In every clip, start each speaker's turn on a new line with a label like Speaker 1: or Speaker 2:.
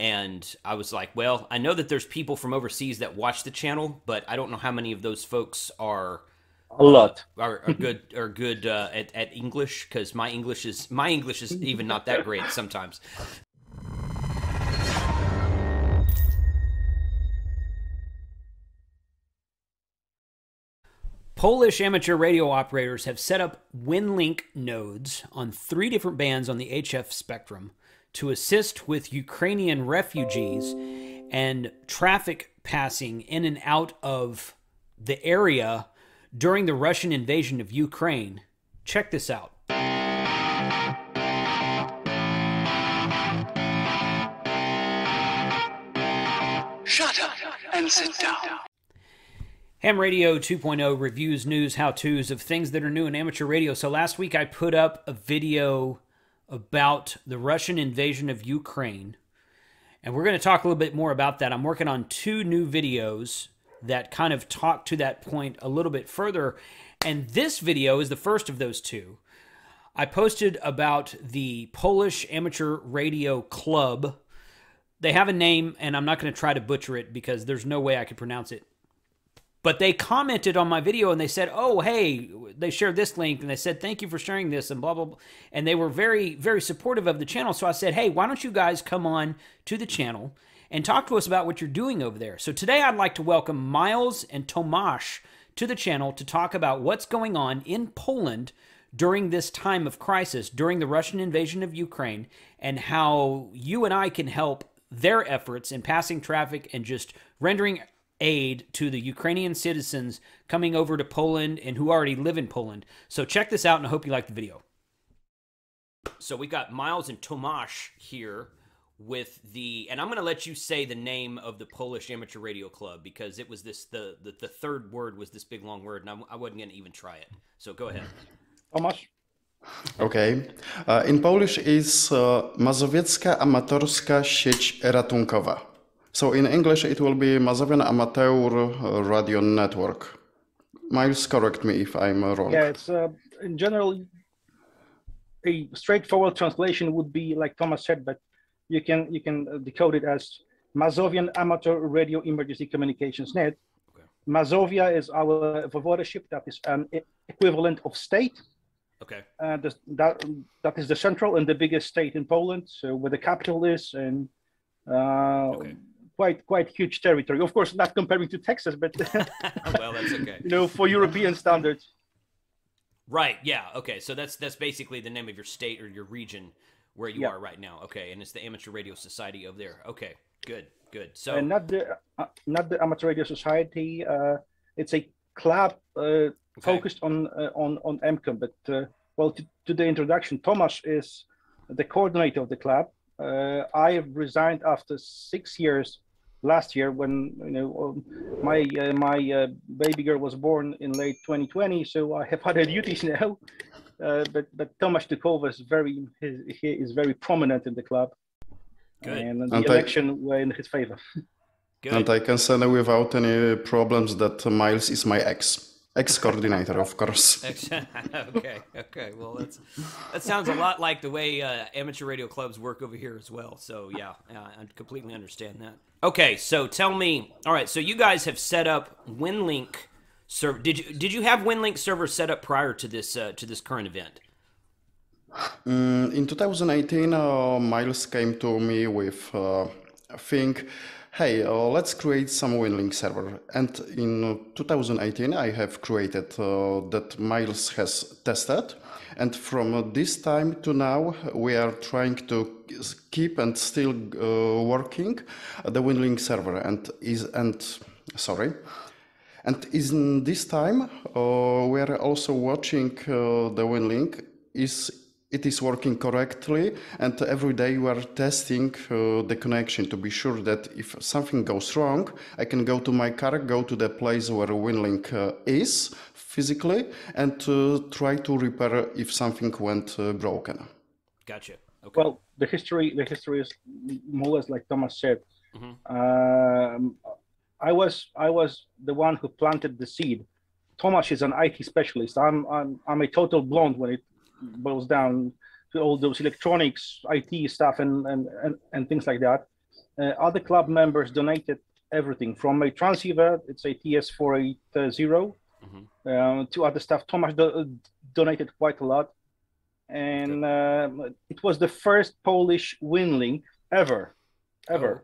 Speaker 1: And I was like, well, I know that there's people from overseas that watch the channel, but I don't know how many of those folks are
Speaker 2: A lot.
Speaker 1: good at English, because my English is even not that great sometimes. Polish amateur radio operators have set up Winlink nodes on 3 different bands on the HF spectrum to assist with Ukrainian refugees and traffic passing in and out of the area during the Russian invasion of Ukraine. Check this out.
Speaker 3: Shut up and sit down.
Speaker 1: Ham Radio 2.0 reviews, news, how-tos of things that are new in amateur radio. So last week I put up a video about the Russian invasion of Ukraine, and we're going to talk a little bit more about that. I'm working on 2 new videos that kind of talk to that point a little bit further, and this video is the first of those 2. I posted about the Polish Amateur Radio Club. They have a name, and I'm not going to try to butcher it because there's no way I could pronounce it. But they commented on my video and they said, oh, hey, they shared this link and they said, thank you for sharing this and blah, blah, blah. And they were very, very supportive of the channel. So I said, hey, why don't you guys come on to the channel and talk to us about what you're doing over there? So today I'd like to welcome Miles and Tomasz to the channel to talk about what's going on in Poland during this time of crisis, during the Russian invasion of Ukraine, and how you and I can help their efforts in passing traffic and just rendering aid to the Ukrainian citizens coming over to Poland and who already live in Poland. So check this out, and I hope you like the video. So we got Miles and Tomasz here with and I'm going to let you say the name of the Polish Amateur Radio Club, because it was this, the third word was this big long word, and I wasn't going to even try it. So go ahead.
Speaker 2: Tomasz?
Speaker 4: Okay. In Polish is Masowiecka Amatorska Sieć Ratunkowa. So in English, it will be Masovian Amateur Radio Network. Miles, correct me if I'm wrong.
Speaker 2: Yeah, it's in general, a straightforward translation would be like Thomas said, but you can decode it as Masovian Amateur Radio Emergency Communications Net. Okay. Mazovia is our voivodeship, that is an equivalent of state.
Speaker 1: Okay.
Speaker 2: That is the central and the biggest state in Poland, so where the capital is, and okay. Quite huge territory. Of course, not comparing to Texas, but
Speaker 1: well, that's okay.
Speaker 2: For European standards.
Speaker 1: Right. Yeah. Okay. So that's basically the name of your state or your region where you are right now. Okay, and it's the Amateur Radio Society over there. Okay. Good. So
Speaker 2: and not the Amateur Radio Society. It's a club focused on MCOM. But to the introduction, Tomasz is the coordinator of the club. I resigned after 6 years last year when my baby girl was born in late 2020. So I have other duties now. But Tomasz took over. He is very prominent in the club.
Speaker 1: Good.
Speaker 2: And the election were in his favor.
Speaker 1: Good.
Speaker 4: And I can say without any problems that Miles is my ex-coordinator, of course.
Speaker 1: Okay. Well, that sounds a lot like the way amateur radio clubs work over here as well. So yeah, I completely understand that. Okay, so tell me. All right, so you guys have set up Winlink server. Did you have Winlink server set up prior to this current event?
Speaker 4: In 2018, Miles came to me with a thing. Hey, let's create some Winlink server. And in 2018, I have created that Miles has tested. And from this time to now, we are trying to keep and still working the Winlink server. And in this time, we are also watching the Winlink. It is working correctly, and every day we are testing the connection to be sure that if something goes wrong, I can go to my car, go to the place where Winlink is physically, and try to repair if something went broken.
Speaker 1: Gotcha. Okay.
Speaker 2: Well, the history is more or less like Thomas said.
Speaker 1: Mm-hmm.
Speaker 2: I was the one who planted the seed. Tomasz is an IT specialist. I'm a total blonde when it boils down to all those electronics, IT stuff, and things like that. Other club members donated everything from a transceiver, it's a TS480, to other stuff. Tomasz donated quite a lot. And it was the first Polish Winlink ever.
Speaker 1: Oh,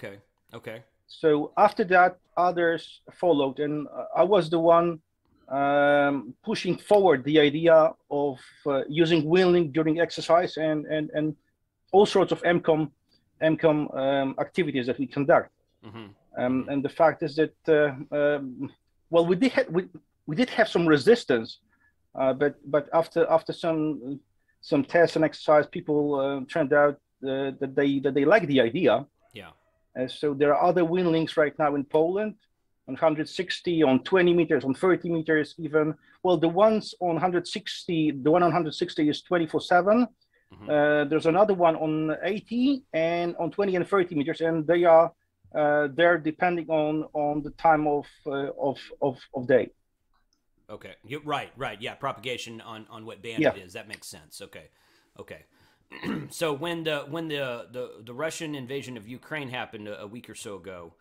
Speaker 1: okay.
Speaker 2: So after that, others followed, and I was the one pushing forward the idea of using Winlink during exercise and all sorts of MCOM activities that we conduct. And the fact is that well, we did have some resistance, but after some tests and exercise, people turned out that they like the idea.
Speaker 1: Yeah.
Speaker 2: So there are other Winlinks right now in Poland, on 160, on 20 meters, on 30 meters even. Well, the ones on 160, the one on 160 is 24/7. There's another one on 80 and on 20 and 30 meters, and they are there depending on the time of day.
Speaker 1: Okay. Right. Yeah. Propagation on what band it is. That makes sense. Okay. So when the Russian invasion of Ukraine happened a week or so ago,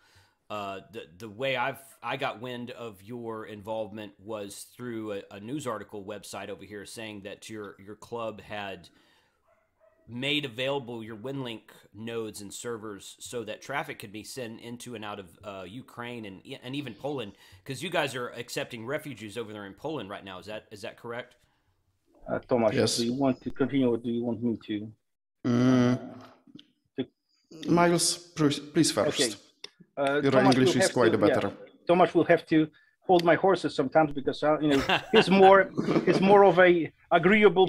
Speaker 1: the way I got wind of your involvement was through a news article website over here saying that your club had made available your Winlink nodes and servers so that traffic could be sent into and out of Ukraine and even Poland, because you guys are accepting refugees over there in Poland right now. Is that correct?
Speaker 2: Tomasz,
Speaker 4: Yes.
Speaker 2: do you want to continue or do you want me to?
Speaker 4: Miles, please first.
Speaker 2: Okay.
Speaker 4: Your
Speaker 2: Tomasz
Speaker 4: English
Speaker 2: will
Speaker 4: is
Speaker 2: have
Speaker 4: quite
Speaker 2: to-
Speaker 4: better.
Speaker 2: Tomasz will have to hold my horses sometimes because he's more of a agreeable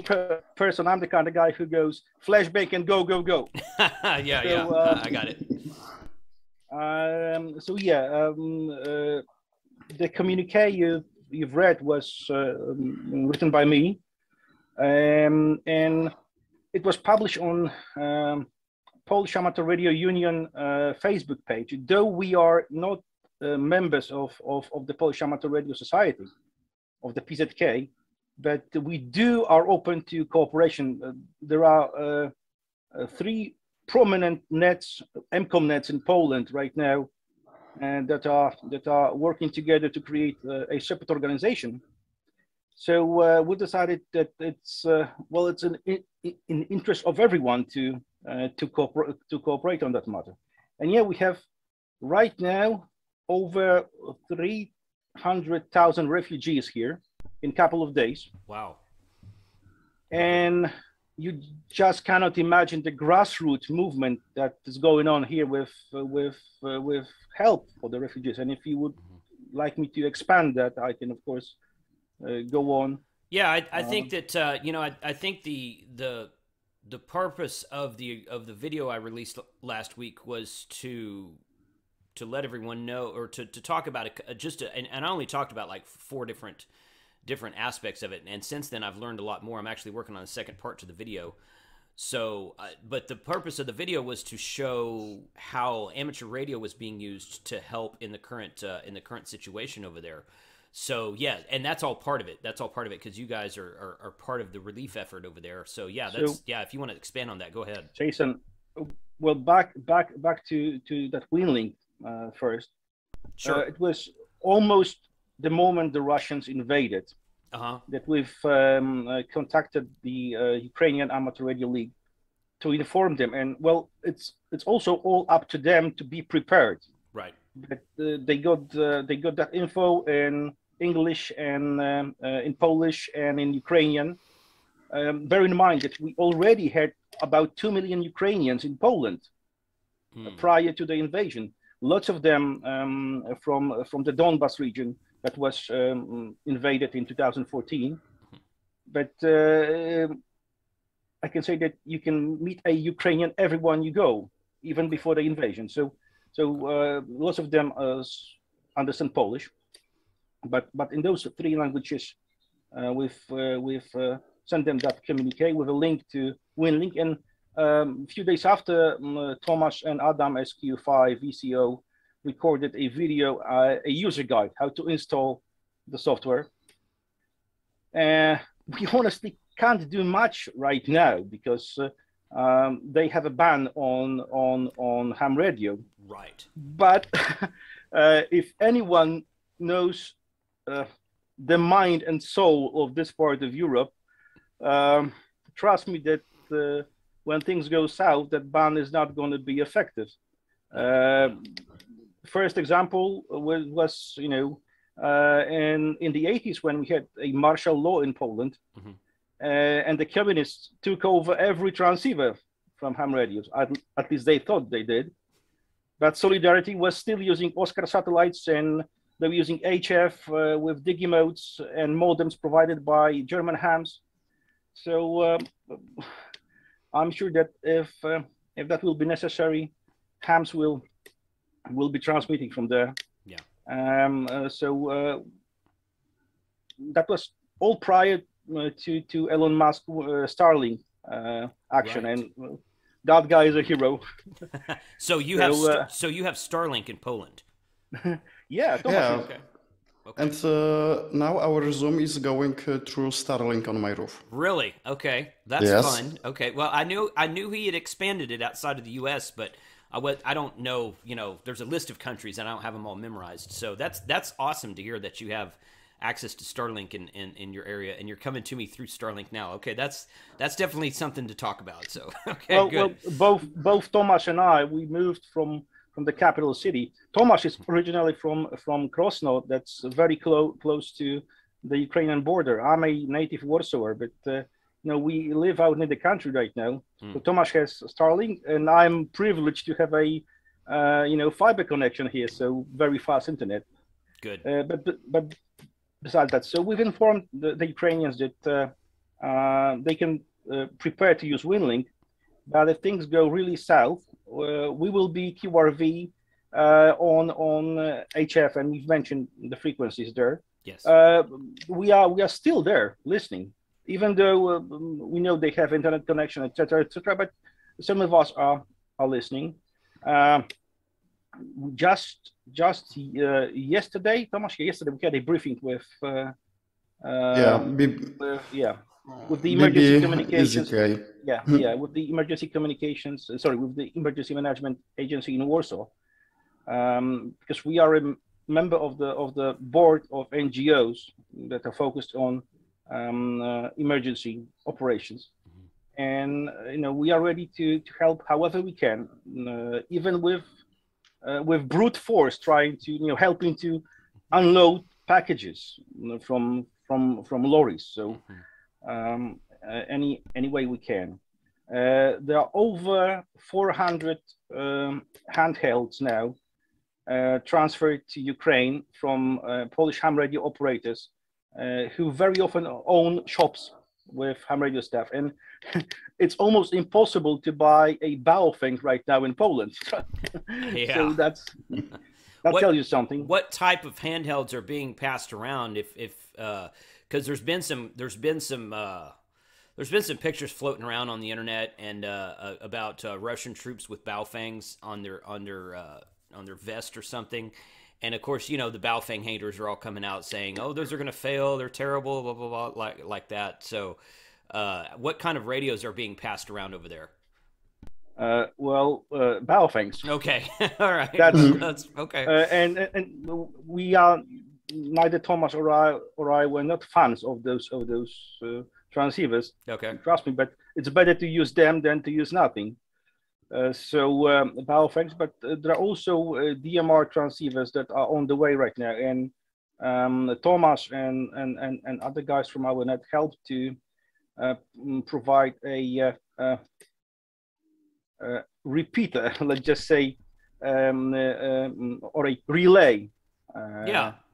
Speaker 2: person. I'm the kind of guy who goes flashback and go.
Speaker 1: Yeah. I got it.
Speaker 2: The communique you've read was written by me, and it was published on Polish Amateur Radio Union Facebook page. Though we are not members of the Polish Amateur Radio Society, of the PZK, but we are open to cooperation. There are 3 prominent nets, MCOM nets in Poland right now, and that are working together to create a separate organization. So we decided that it's in interest of everyone to cooperate on that matter. And we have right now over 300,000 refugees here in a couple of days.
Speaker 1: Wow.
Speaker 2: And you just cannot imagine the grassroots movement that is going on here with help for the refugees. And if you would like me to expand that, I can of course go on.
Speaker 1: Yeah, I think that I think the purpose of the video I released last week was to let everyone know, or to talk about it, and I only talked about like 4 different aspects of it, and since then I've learned a lot more. I'm actually working on a second part to the video. So, but the purpose of the video was to show how amateur radio was being used to help in the current situation over there. So yeah, and that's all part of it. Because you guys are part of the relief effort over there. So yeah, if you want to expand on that, go ahead,
Speaker 2: Jason. Well, back to that Winlink first.
Speaker 1: Sure.
Speaker 2: It was almost the moment the Russians invaded that we've contacted the Ukrainian Amateur Radio League to inform them, and well, it's also all up to them to be prepared.
Speaker 1: Right.
Speaker 2: But they got that info in English and in Polish and in Ukrainian. Bear in mind that we already had about 2 million Ukrainians in Poland prior to the invasion. Lots of them from the Donbas region that was invaded in 2014. But I can say that you can meet a Ukrainian everywhere you go, even before the invasion. So lots of them understand Polish, but in those 3 languages, we've sent them that communique with a link to Winlink. And a few days after, Tomasz and Adam SQ5 VCO recorded a video, a user guide, how to install the software. We honestly can't do much right now because they have a ban on ham radio.
Speaker 1: Right.
Speaker 2: But if anyone knows the mind and soul of this part of Europe, trust me that when things go south, that ban is not going to be effective. First example was in the 80s when we had a martial law in Poland, and the communists took over every transceiver from ham radios. At least they thought they did. But Solidarity was still using Oscar satellites, and they were using HF with digimodes and modems provided by German hams. So I'm sure that if that will be necessary, hams will be transmitting from there.
Speaker 1: Yeah.
Speaker 2: So that was all prior to Elon Musk Starlink action,
Speaker 1: Right.
Speaker 2: and that guy is a hero.
Speaker 1: So you have Starlink in Poland.
Speaker 2: Yeah, Tomasz.
Speaker 4: Yeah.
Speaker 1: Okay.
Speaker 4: And now our Zoom is going through Starlink on my roof.
Speaker 1: Really? Okay, that's
Speaker 4: Yes.
Speaker 1: fun. Okay, well, I knew he had expanded it outside of the U.S., but I don't know. There's a list of countries, and I don't have them all memorized. So that's awesome to hear that you have access to Starlink in your area, and you're coming to me through Starlink now. Okay, that's definitely something to talk about. So okay, good.
Speaker 2: Well, both Tomasz and I, we moved from the capital city. Tomasz is originally from Krosno, that's very close to the Ukrainian border. I'm a native Warszawer, but we live out in the country right now. So Tomasz has Starlink, and I'm privileged to have a fiber connection here, so very fast internet.
Speaker 1: Good.
Speaker 2: But besides that, so we've informed the Ukrainians that they can prepare to use Winlink, but if things go really south, we will be QRV on HF, and we've mentioned the frequencies there.
Speaker 1: Yes.
Speaker 2: We are still there listening, even though we know they have internet connection, etc., etc. But some of us are listening. Just yesterday, Tomasz, yesterday we had a briefing with with the emergency communications. With the emergency communications. With the emergency management agency in Warsaw, because we are a member of the board of NGOs that are focused on emergency operations, and we are ready to help however we can, even with brute force, trying to helping to unload packages from lorries. So any way we can. There are over 400 handhelds now transferred to Ukraine from Polish ham radio operators who very often own shops with ham radio stuff, and it's almost impossible to buy a Baofeng right now in Poland.
Speaker 1: Yeah.
Speaker 2: So that tells you something.
Speaker 1: What type of handhelds are being passed around? If because there's been some pictures floating around on the internet and about Russian troops with Baofengs on their vest or something. And of course, the Baofeng haters are all coming out saying, "Oh, those are going to fail. They're terrible." Blah blah blah, like that. So, what kind of radios are being passed around over there?
Speaker 2: Baofengs.
Speaker 1: Okay, all right. That's okay.
Speaker 2: And we are neither Tomasz or I were not fans of those transceivers.
Speaker 1: Okay.
Speaker 2: Trust me, but it's better to use them than to use nothing. Baofengs, but there are also DMR transceivers that are on the way right now, and Tomasz and other guys from our net help to provide a repeater, let's just say, or a relay.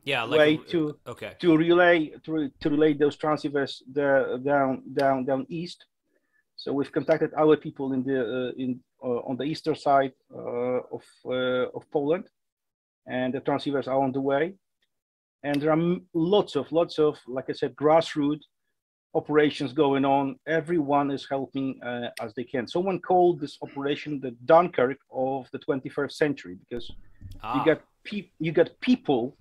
Speaker 1: Way
Speaker 2: to relay those transceivers down east. So we've contacted our people on the eastern side of Poland, and the transceivers are on the way. And there are lots of, like I said, grassroots operations going on. Everyone is helping as they can. Someone called this operation the Dunkirk of the 21st century, because you got people,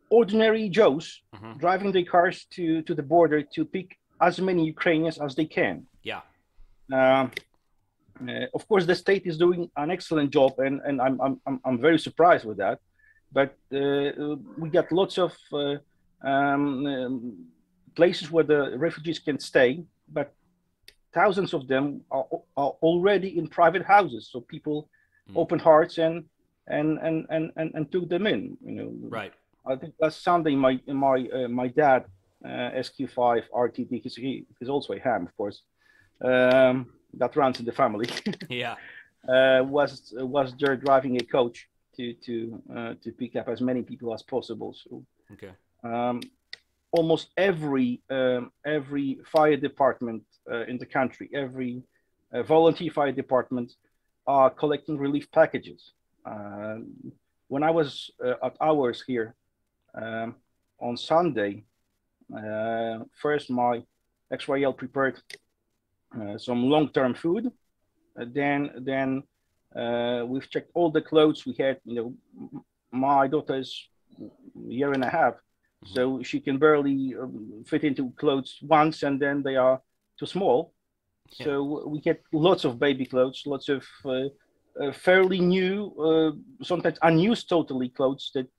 Speaker 2: ordinary Joes, driving their cars to the border to pick as many Ukrainians as they can.
Speaker 1: Yeah.
Speaker 2: Of course, the state is doing an excellent job, and I'm very surprised with that. But we got lots of places where the refugees can stay, but thousands of them are already in private houses. So people open hearts and took them in. You know,
Speaker 1: Right.
Speaker 2: I think last Sunday my dad, SQ5 RTD, he's also a ham, of course. That runs in the family.
Speaker 1: Yeah.
Speaker 2: Was there driving a coach to pick up as many people as possible. So
Speaker 1: Okay.
Speaker 2: Almost every fire department in the country, every volunteer fire department are collecting relief packages. When I was at ours here on Sunday, first my ex-Rael prepared some long-term food. Then we've checked all the clothes we had. You know, my daughter is a year and a half, so she can barely fit into clothes once, and then they are too small.
Speaker 1: Yeah.
Speaker 2: So we get lots of baby clothes, lots of fairly new, sometimes unused totally clothes that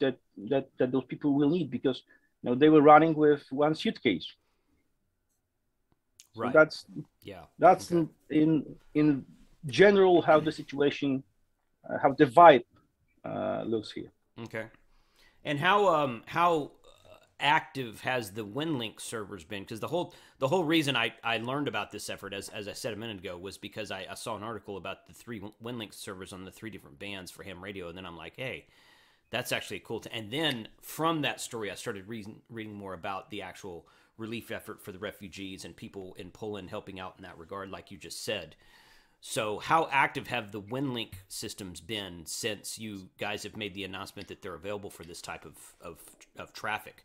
Speaker 2: those people will need, because you know they were running with one suitcase. So
Speaker 1: Right.
Speaker 2: that's
Speaker 1: okay.
Speaker 2: in general how the situation, how the vibe looks here.
Speaker 1: Okay. And how active has the Winlink servers been? Because the whole reason I learned about this effort, as I said a minute ago, was because I saw an article about the 3 Winlink servers on the 3 different bands for ham radio, and then I'm like, hey, that's actually a cool thing. And then from that story, I started reading more about the actual relief effort for the refugees and people in Poland helping out in that regard, like you just said. So how active have the Winlink systems been since you guys have made the announcement that they're available for this type of traffic?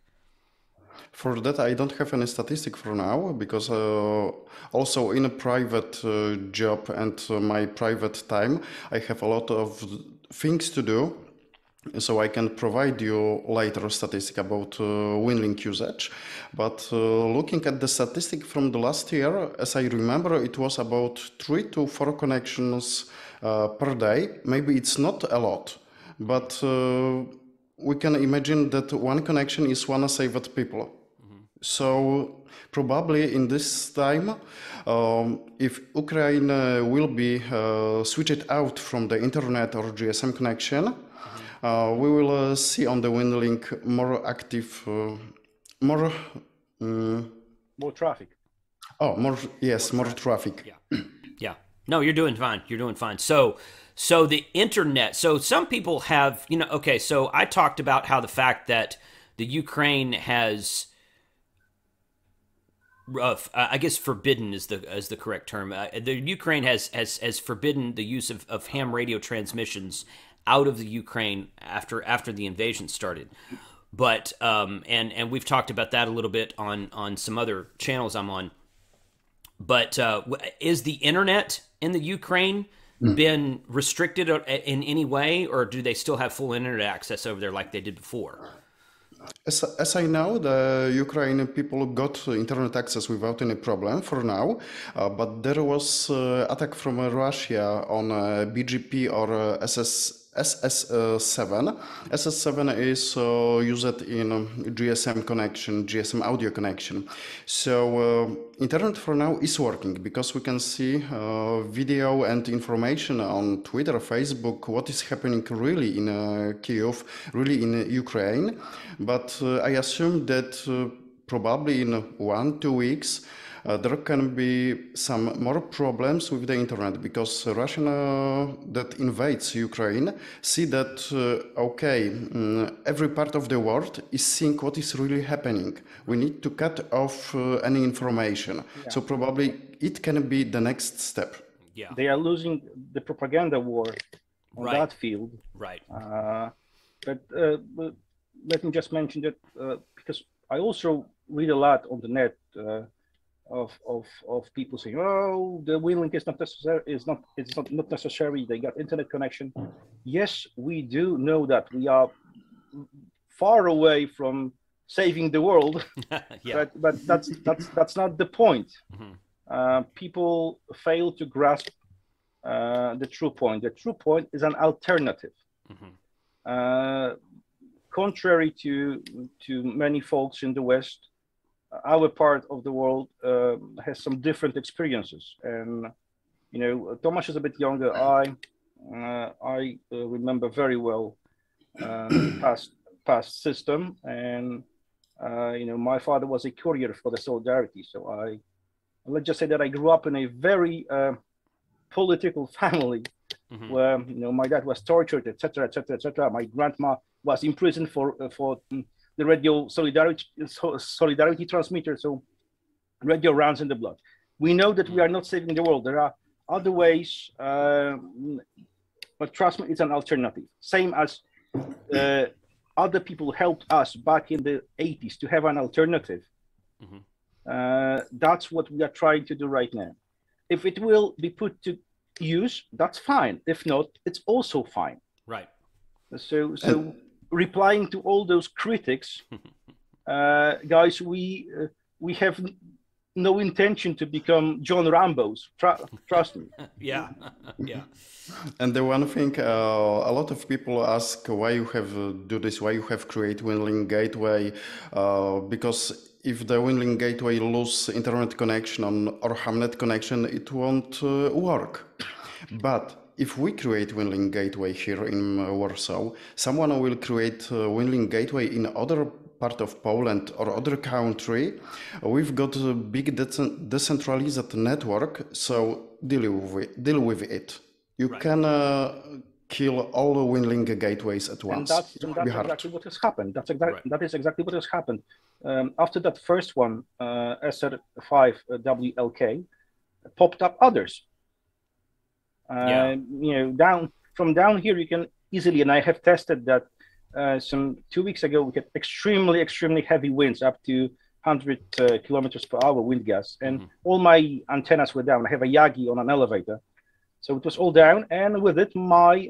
Speaker 4: For that, I don't have any statistic for now, because also in a private job and my private time, I have a lot of things to do. So I can provide you later statistic about Winlink usage. But looking at the statistic from the last year, as I remember, it was about 3 to 4 connections per day. Maybe it's not a lot, but we can imagine that one connection is one saved people. So probably in this time, if Ukraine will be switched out from the internet or GSM connection, we will see on the Winlink more active, more
Speaker 2: traffic.
Speaker 4: Oh, more traffic.
Speaker 1: Yeah, yeah. No, you're doing fine. You're doing fine. So the internet. So some people have, okay. So I talked about how the fact that the Ukraine has, I guess, forbidden is the correct term. The Ukraine has forbidden the use of ham radio transmissions out of the Ukraine after the invasion started. But and we've talked about that a little bit on some other channels I'm on. But is the internet in the Ukraine been restricted in any way, or do they still have full internet access over there like they did before?
Speaker 4: As I know, the Ukrainian people got internet access without any problem for now, but there was attack from Russia on BGP or SS7. SS7 is used in GSM connection, GSM audio connection. So internet for now is working, because we can see video and information on Twitter, Facebook, what is happening really in Kyiv, really in Ukraine. But I assume that probably in 1-2 weeks, there can be some more problems with the internet, because Russia that invades Ukraine see that, every part of the world is seeing what is really happening. We need to cut off any information. Yeah. So probably it can be the next step.
Speaker 1: Yeah.
Speaker 2: They are losing the propaganda war on that field.
Speaker 1: Right.
Speaker 2: But let me just mention that because I also read a lot on the net of people saying, "Oh, the Winlink is not necessary. It's not necessary. They got internet connection." Yes, we do know that we are far away from saving the world, yeah. but that's not the point. Mm-hmm. People fail to grasp the true point. The true point is an alternative. Contrary to many folks in the West, our part of the world has some different experiences. And Tomasz is a bit younger. I remember very well past system, and my father was a courier for the Solidarity. So let's just say that I grew up in a very political family, where my dad was tortured, etc., etc., etc. My grandma was imprisoned for the radio solidarity transmitter. So radio runs in the blood. We know that we are not saving the world. There are other ways, but trust me, it's an alternative. Same as other people helped us back in the 80s to have an alternative. That's what we are trying to do right now. If it will be put to use, that's fine. If not, it's also fine.
Speaker 1: Right.
Speaker 2: So replying to all those critics, guys, we have no intention to become John Rambo's. Trust me.
Speaker 1: Yeah. Yeah.
Speaker 4: And the one thing, a lot of people ask why you have do this, why you have create Winlink gateway, because if the Winlink gateway lose internet connection or Hamnet connection, it won't work. But if we create Winlink gateway here in Warsaw, someone will create Winlink gateway in other part of Poland or other country. We've got a big decentralized network, so deal with it. You can kill all the Winlink gateways at once.
Speaker 2: And that's exactly what has happened. That is exactly what has happened. After that first one, SR5WLK, popped up others. Down here, you can easily, and I have tested that some 2 weeks ago, we had extremely heavy winds, up to 100 kilometers per hour wind gusts, and all my antennas were down. I have a Yagi on an elevator. So it was all down, and with it, my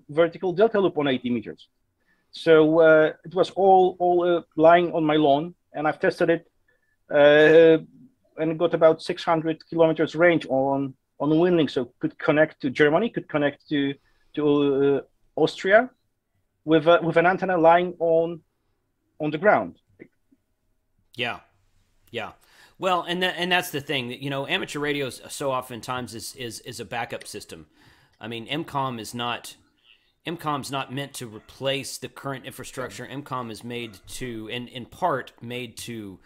Speaker 2: vertical delta loop on 80 meters. So it was all lying on my lawn, and I've tested it, and got about 600 kilometers range on Winlink. So could connect to Germany, could connect to Austria, with an antenna lying on the ground.
Speaker 1: Yeah, yeah. Well, and that's the thing that amateur radio so oftentimes is a backup system. I mean, EMCOM's not meant to replace the current infrastructure. EMCOM is made to, and in part made to,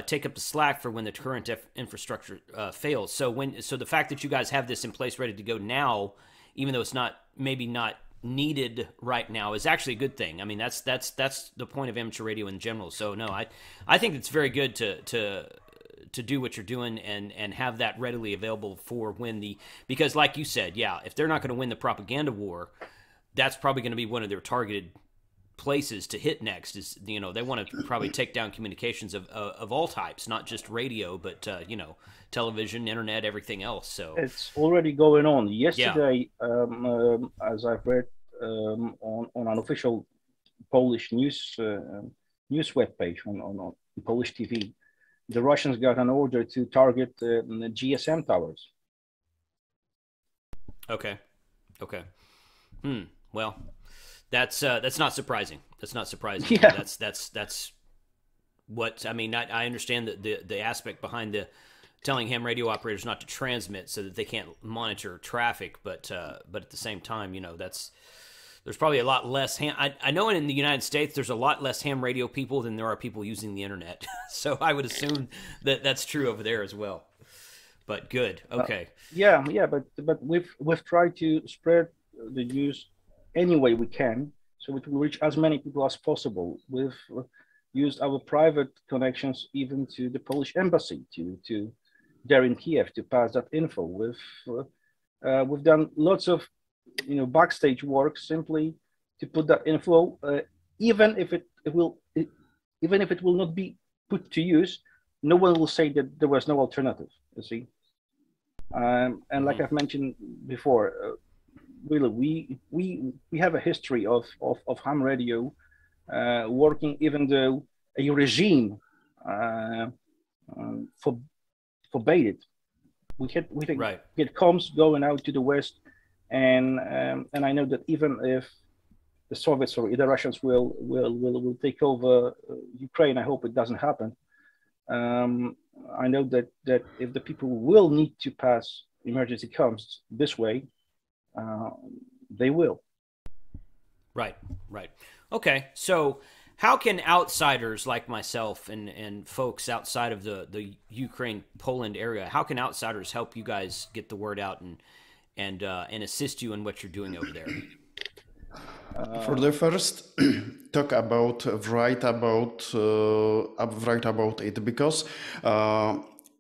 Speaker 1: take up the slack for when the current infrastructure fails. So the fact that you guys have this in place, ready to go now, even though it's maybe not needed right now, is actually a good thing. I mean, that's the point of amateur radio in general. So no, I think it's very good to do what you're doing and have that readily available for because like you said, if they're not going to win the propaganda war, that's probably going to be one of their targeted places to hit next. Is they want to probably take down communications of all types, not just radio, but television, internet, everything else. So
Speaker 2: it's already going on. Yesterday, as I've read on an official Polish news webpage on Polish TV, the Russians got an order to target the GSM towers.
Speaker 1: Okay. Well, that's not surprising. That's not surprising.
Speaker 2: Yeah.
Speaker 1: That's what I mean. I understand the aspect behind the telling ham radio operators not to transmit so that they can't monitor traffic, but at the same time, there's probably a lot less I know in the United States there's a lot less ham radio people than there are people using the internet. So I would assume that that's true over there as well. But good. Okay.
Speaker 2: But we've tried to spread the news any way we can, so it will reach as many people as possible. We've used our private connections even to the Polish embassy to there in Kiev to pass that info. We've done lots of backstage work simply to put that info, even if it will not be put to use, no one will say that there was no alternative. You see, and like I've mentioned before, really we have a history of ham radio working, even though a regime forbade it.
Speaker 1: Right.
Speaker 2: we had comms going out to the west, and I know that even if the Soviets or the Russians will take over Ukraine, I hope it doesn't happen. I know that if the people will need to pass emergency comms this way, they will.
Speaker 1: Right. Okay, so how can outsiders like myself and folks outside of the Ukraine-Poland area, how can outsiders help you guys get the word out and assist you in what you're doing over there?
Speaker 4: For the first, talk about write about it, because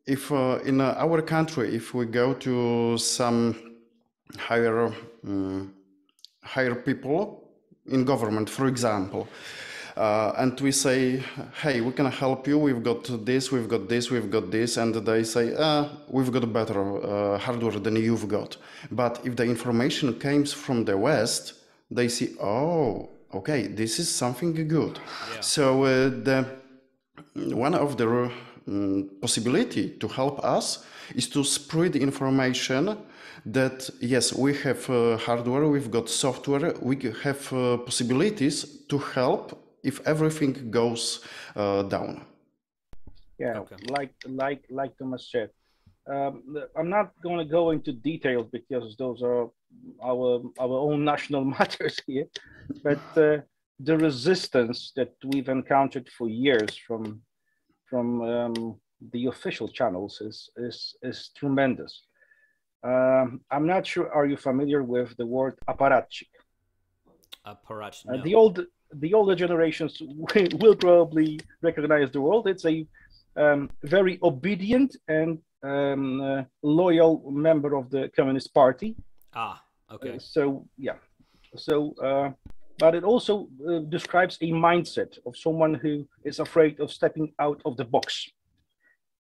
Speaker 4: if in our country, if we go to some higher people in government, for example, and we say, hey, we can help you, we've got this, and they say, we've got better hardware than you've got. But if the information comes from the West, they see, oh, okay, this is something good.
Speaker 1: Yeah.
Speaker 4: So one of the possibility to help us is to spread information that, yes, we have hardware, we've got software, we have possibilities to help if everything goes down.
Speaker 2: Yeah,
Speaker 1: Okay.
Speaker 2: like Tomasz said. I'm not going to go into details because those are our own national matters here, but the resistance that we've encountered for years from the official channels is tremendous. I'm not sure. Are you familiar with the word apparatchik?
Speaker 1: Apparatchik. No.
Speaker 2: The older generations will probably recognize the word. It's a very obedient and loyal member of the Communist Party.
Speaker 1: Ah, okay.
Speaker 2: But it also describes a mindset of someone who is afraid of stepping out of the box.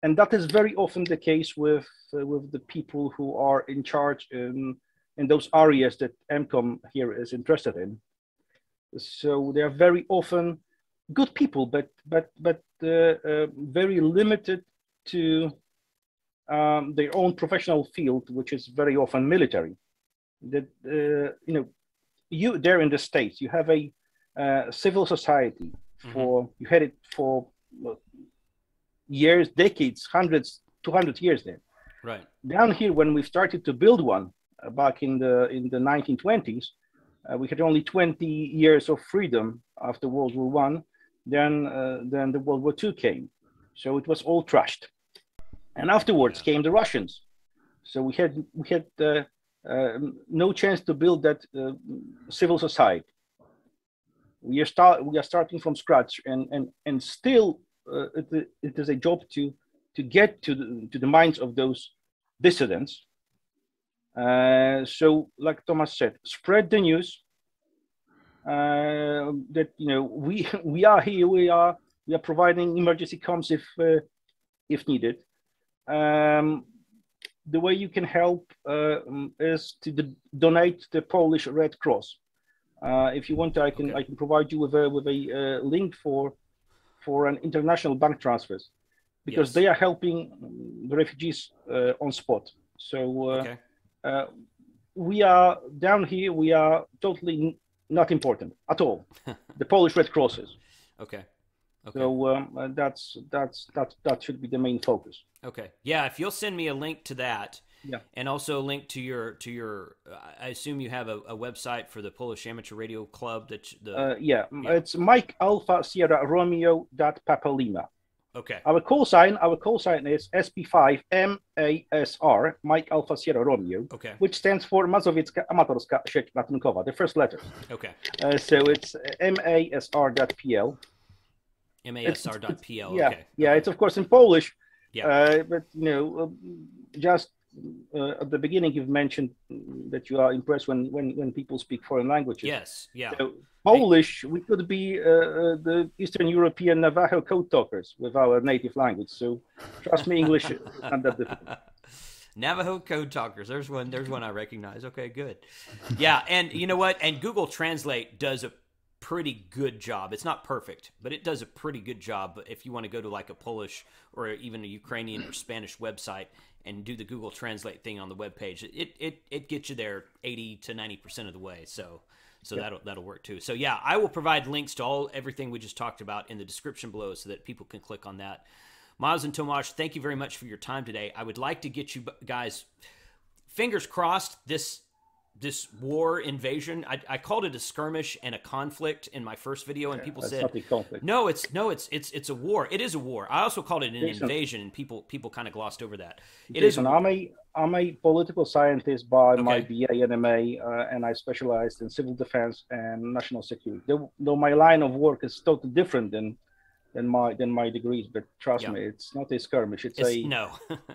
Speaker 2: And that is very often the case with the people who are in charge in those areas that EMCOM here is interested in. So they are very often good people, but very limited to their own professional field, which is very often military. That you there in the States, you have a civil society you had it for years, decades, 200 years there.
Speaker 1: Right.
Speaker 2: Down here, when we started to build one back in the 1920s, we had only 20 years of freedom after World War I. Then the World War II came, so it was all trashed. And afterwards came the Russians, so we had no chance to build that civil society. We are starting from scratch, and still it is a job to get to the minds of those dissidents. So, like Tomasz said, spread the news that we are here. We are providing emergency comms if needed. The way you can help is to donate to the Polish Red Cross. If you want, I can provide you with a link for an international bank transfers, because they are helping the refugees on spot. So we are down here. We are totally not important at all. The Polish Red Cross is.
Speaker 1: Okay.
Speaker 2: So that should be the main focus.
Speaker 1: Okay. Yeah. If you'll send me a link to that.
Speaker 2: Yeah.
Speaker 1: And also a link to your I assume you have a website for the Polish Amateur Radio Club
Speaker 2: it's Mike Alpha Sierra Romeo Papa Lima.
Speaker 1: Okay.
Speaker 2: Our call sign is SP5 MASR, Mike Alpha Sierra Romeo.
Speaker 1: Okay.
Speaker 2: Which stands for Masowiecka Amatorska Sieć Ratunkowa, the first letters.
Speaker 1: Okay.
Speaker 2: So it's MASR.pl.
Speaker 1: MASR.pl.
Speaker 2: Yeah.
Speaker 1: Okay.
Speaker 2: Yeah, it's of course in Polish.
Speaker 1: Yeah.
Speaker 2: But just at the beginning, you've mentioned that you are impressed when people speak foreign languages.
Speaker 1: Yes, yeah.
Speaker 2: So Polish, we could be the Eastern European Navajo code talkers with our native language. So trust me, English is not that difficult.
Speaker 1: Navajo code talkers. There's one I recognize. Okay, good. Yeah, and you know what? And Google Translate does a pretty good job. It's not perfect, but it does a pretty good job if you want to go to like a Polish or even a Ukrainian or Spanish website and do the Google Translate thing on the webpage, it gets you there 80 to 90% of the way. So that'll work too. So yeah, I will provide links to everything we just talked about in the description below so that people can click on that. Miles and Tomasz, thank you very much for your time today. I would like to get you guys, fingers crossed, this war invasion. I called it a skirmish and a conflict in my first video, and people said,
Speaker 2: not a conflict.
Speaker 1: "No, it's a war. It is a war." I also called it an invasion, and people kind of glossed over that.
Speaker 2: I'm a political scientist by my BA and MA, and I specialized in civil defense and national security. Though my line of work is totally different than my degrees, but trust me, it's not a skirmish. It's a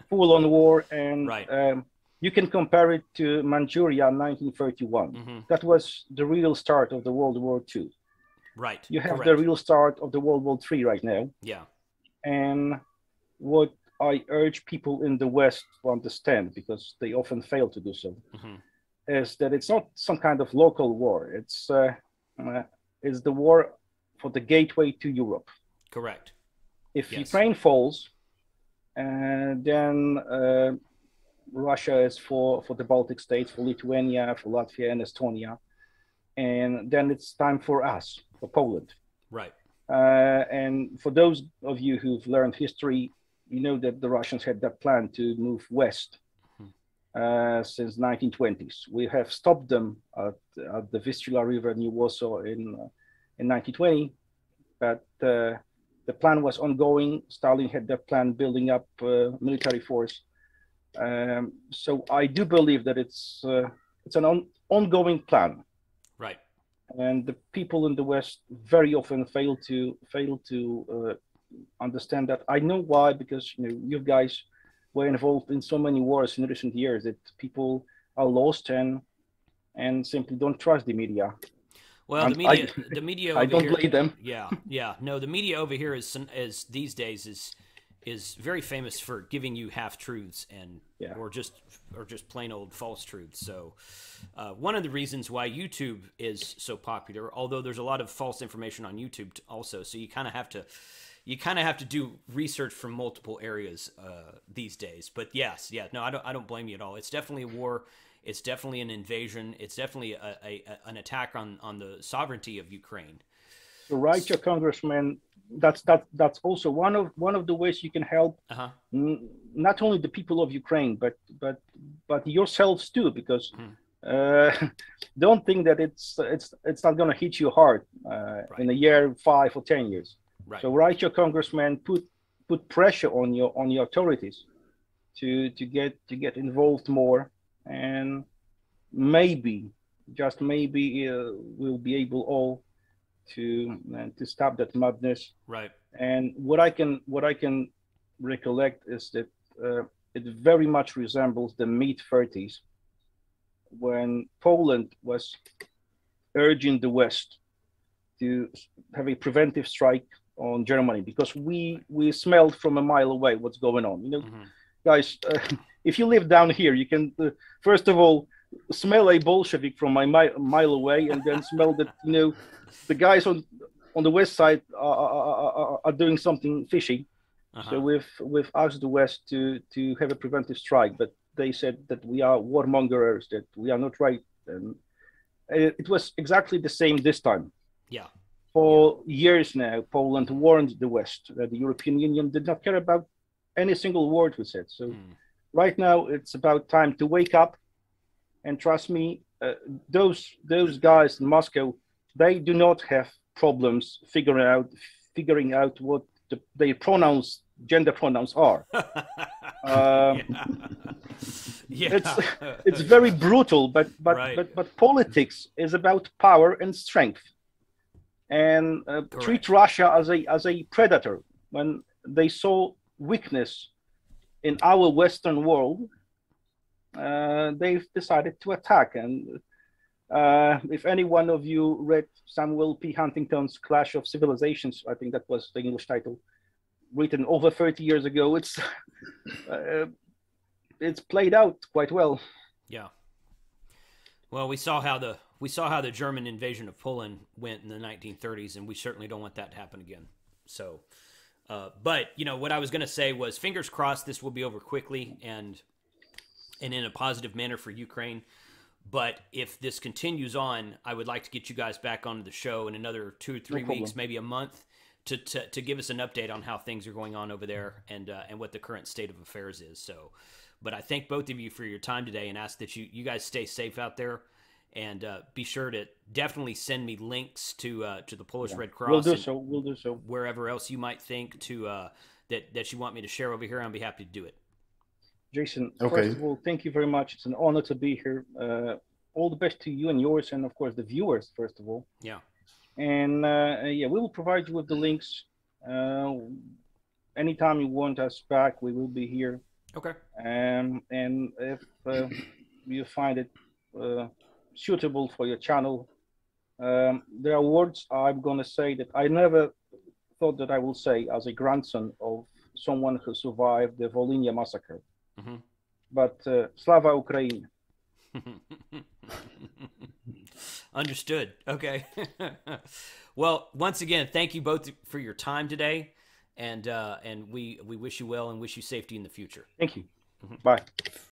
Speaker 2: full-on war, and you can compare it to Manchuria in 1931.
Speaker 1: Mm-hmm.
Speaker 2: That was the real start of the World War II.
Speaker 1: Right.
Speaker 2: You have the real start of the World War III right now.
Speaker 1: Yeah.
Speaker 2: And what I urge people in the West to understand, because they often fail to do so, is that it's not some kind of local war. It's the war for the gateway to Europe.
Speaker 1: Correct.
Speaker 2: If Ukraine falls, then Russia is for the Baltic states, for Lithuania, for Latvia and Estonia, and then it's time for us, for Poland.
Speaker 1: Right.
Speaker 2: And for those of you who've learned history, you know that the Russians had that plan to move west since 1920s. We have stopped them at the Vistula River near Warsaw in 1920, but the plan was ongoing. Stalin had that plan, building up military force. So I do believe that it's an ongoing plan,
Speaker 1: right?
Speaker 2: And the people in the West very often fail to understand that. I know why, because you guys were involved in so many wars in recent years that people are lost and simply don't trust the media.
Speaker 1: Well, the media.
Speaker 2: I don't blame them.
Speaker 1: Yeah. No, the media over here is these days is very famous for giving you half truths or just plain old false truths. So one of the reasons why YouTube is so popular, although there's a lot of false information on YouTube also, so you kind of have to do research from multiple areas these days. But no, I don't blame you at all. It's definitely a war. It's definitely an invasion. It's definitely an attack on the sovereignty of Ukraine.
Speaker 2: So write your congressman. That's also one of the ways you can help not only the people of Ukraine but yourselves too, because don't think that it's not going to hit you hard in a year, 5 or 10 years.
Speaker 1: Right.
Speaker 2: So write your congressman, put pressure on your authorities to get involved more, and maybe, just maybe, we'll be able all to stop that madness.
Speaker 1: Right.
Speaker 2: And what I can recollect is that it very much resembles the mid-30s, when Poland was urging the West to have a preventive strike on Germany, because we smelled from a mile away what's going on. Guys, if you live down here, you can first of all smell a Bolshevik from a mile away, and then smell that the guys on the west side are doing something fishy. So we've asked the West to have a preventive strike, but they said that we are warmongers, that we are not right. And it was exactly the same this time.
Speaker 1: Yeah.
Speaker 2: For years now, Poland warned the West that the European Union did not care about any single word we said. So right now, it's about time to wake up. And trust me, those guys in Moscow, they do not have problems figuring out what their gender pronouns are. It's very brutal, but politics is about power and strength, and treat Russia as a predator. When they saw weakness in our Western world, they've decided to attack. And if any one of you read Samuel P. Huntington's Clash of Civilizations, I think that was the English title, written over 30 years ago, it's played out quite well.
Speaker 1: Yeah. Well, we saw how the German invasion of Poland went in the 1930s, and we certainly don't want that to happen again. So, But what I was going to say was, fingers crossed this will be over quickly and in a positive manner for Ukraine. But if this continues on, I would like to get you guys back onto the show in another 2 or 3 weeks, maybe a month, to give us an update on how things are going on over there and what the current state of affairs is. So, but I thank both of you for your time today and ask that you guys stay safe out there, and be sure to definitely send me links to the Polish Red Cross.
Speaker 2: We'll do so.
Speaker 1: Wherever else you might think that you want me to share over here, I'll be happy to do it.
Speaker 2: Jason, first of all, thank you very much. It's an honor to be here. All the best to you and yours, and of course the viewers, first of all.
Speaker 1: Yeah.
Speaker 2: And we will provide you with the links. Anytime you want us back, we will be here.
Speaker 1: Okay.
Speaker 2: And if you find it suitable for your channel, there are words I'm going to say that I never thought that I will say as a grandson of someone who survived the Volhynia massacre.
Speaker 1: Mm-hmm.
Speaker 2: But Slava Ukraini.
Speaker 1: Understood. Okay. Well, once again, thank you both for your time today, and we wish you well and wish you safety in the future.
Speaker 2: Thank you. Mm-hmm. Bye.